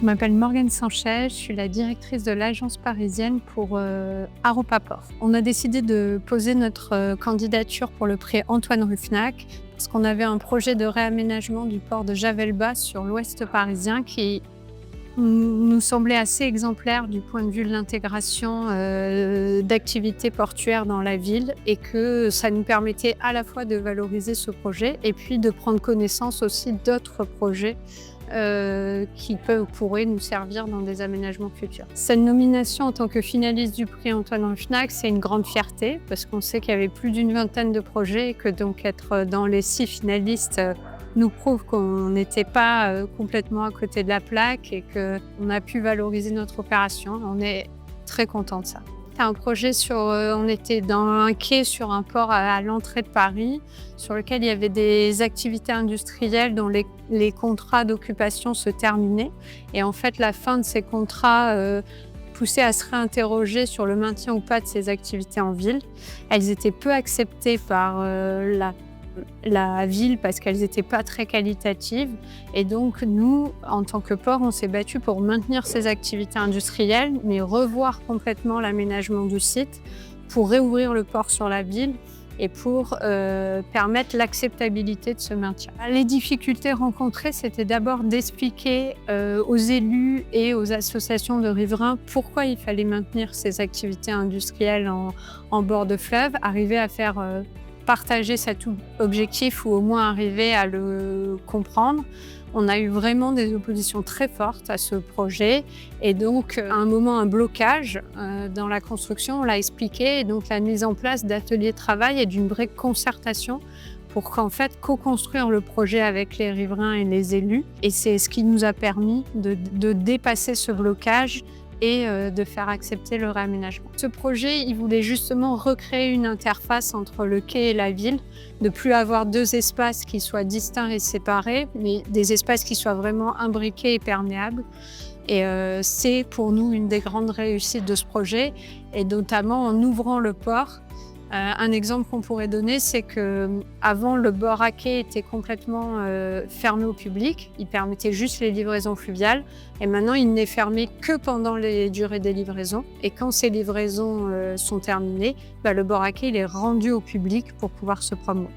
Je m'appelle Morgane Sanchez, je suis la directrice de l'agence parisienne pour Aropaport. On a décidé de poser notre candidature pour le prix Antoine Ruffnac parce qu'on avait un projet de réaménagement du port de Javel-Bas sur l'ouest parisien qui nous semblait assez exemplaire du point de vue de l'intégration d'activités portuaires dans la ville et que ça nous permettait à la fois de valoriser ce projet et puis de prendre connaissance aussi d'autres projets qui pourraient nous servir dans des aménagements futurs. Cette nomination en tant que finaliste du prix Antoine Ruffnac, c'est une grande fierté parce qu'on sait qu'il y avait plus d'une vingtaine de projets et que donc être dans les 6 finalistes nous prouve qu'on n'était pas complètement à côté de la plaque et qu'on a pu valoriser notre opération. On est très content de ça. C'est un projet on était dans un quai sur un port à l'entrée de Paris, sur lequel il y avait des activités industrielles dont les contrats d'occupation se terminaient. Et en fait, la fin de ces contrats poussait à se réinterroger sur le maintien ou pas de ces activités en ville. Elles étaient peu acceptées par la ville parce qu'elles n'étaient pas très qualitatives. Et donc, nous, en tant que port, on s'est battu pour maintenir ces activités industrielles, mais revoir complètement l'aménagement du site pour réouvrir le port sur la ville et pour permettre l'acceptabilité de ce maintien. Les difficultés rencontrées, c'était d'abord d'expliquer aux élus et aux associations de riverains pourquoi il fallait maintenir ces activités industrielles en bord de fleuve, arriver à faire partager cet objectif ou au moins arriver à le comprendre. On a eu vraiment des oppositions très fortes à ce projet et donc à un moment un blocage dans la construction, on l'a expliqué, et donc la mise en place d'ateliers de travail et d'une vraie concertation pour qu'en fait co-construire le projet avec les riverains et les élus. Et c'est ce qui nous a permis de dépasser ce blocage et de faire accepter le réaménagement. Ce projet, il voulait justement recréer une interface entre le quai et la ville, de plus avoir 2 espaces qui soient distincts et séparés, mais des espaces qui soient vraiment imbriqués et perméables. Et c'est pour nous une des grandes réussites de ce projet, et notamment en ouvrant le port. Un exemple qu'on pourrait donner, c'est qu'avant, le bord à quai était complètement fermé au public. Il permettait juste les livraisons fluviales. Et maintenant, il n'est fermé que pendant les durées des livraisons. Et quand ces livraisons sont terminées, le bord à quai il est rendu au public pour pouvoir se promener.